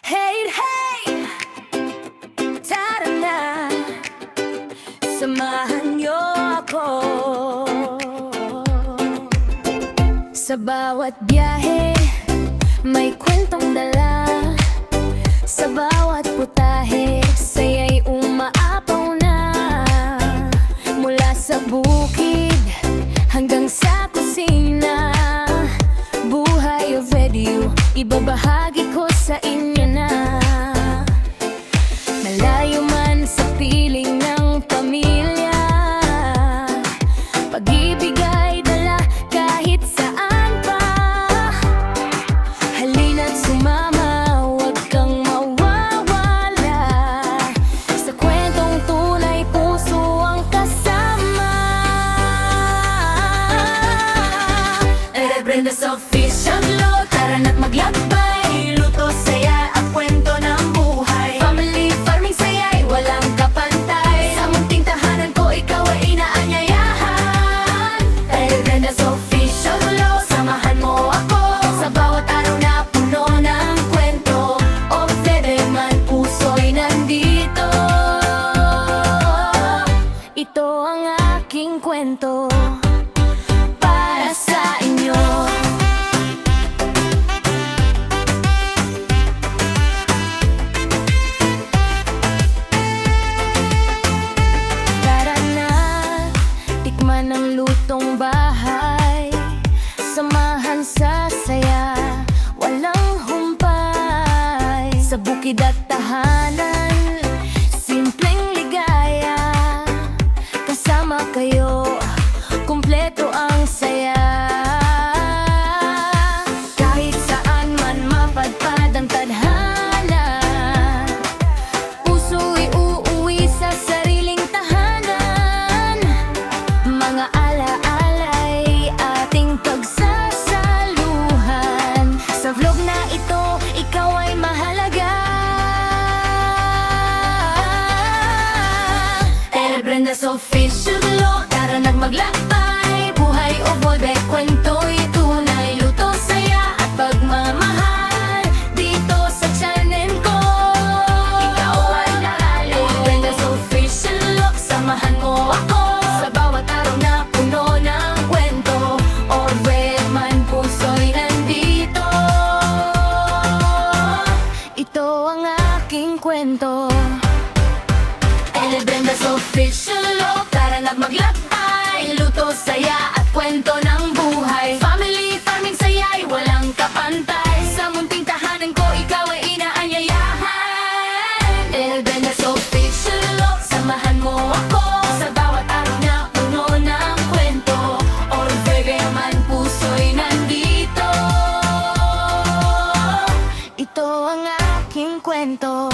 Hey, hey! Tara na, samahan niyo ako. Sa bawat biyahe, may kwentong dala. Sa bawat putahe, saya'y umaapaw na. Mula sa bukid hanggang sa kusina, buhay of radio, ibabahagi ko sa inyo na. Malayo man sa piling ng pamilya, pag-ibig ay dala kahit saan pa. Halina't sumama, huwag kang mawawala. Sa kwentong tunay, puso ang kasama. Rebrenda's Official Vlog, tara na't maglakbay. Luto, saya at kwento ng buhay. Family farming, saya'y walang kapantay. Sa munting tahanan ko, ikaw ay inaanyayahan. Rebrenda's Official Vlog, samahan mo ako. Sa bawat araw na puno ng kwento, o bebe man puso'y nandito. Ito ang aking kwento para sa inyo. Tara na, tikman ang lutong bahay. Samahan sa saya, walang humpay. Sa bukid at tahanan, simpleng ligaya. Kasama kayo, kumpleto ang saya. Kahit saan man mapadpad ang tadhana, puso'y uuwi sa sariling tahanan. Mga ala-ala'y ating pagsasaluhan. Sa vlog na ito, ikaw ay mahalaga. Rebrenda's Official Vlog, tara na't maglakbay. Buhay o boybe, kwento'y tunay. Luto, saya at pagmamahal dito sa channel ko. Ikaw ay naalala. Rebrenda's Official Vlog, samahan mo ako. Sa bawat araw na puno ng kwento, or where man puso'y nandito. Ito ang aking kwento. Rebrenda's Official Vlog, tara na't maglakbay. Luto, saya at kwento ng buhay. Family farming, saya'y walang kapantay. Sa munting tahanan ko, ikaw ay inaanyayahan. Rebrenda's Official Vlog, samahan mo ako. Sa bawat araw na puno ng kwento, or bebe man puso'y nandito. Ito ang aking kwento.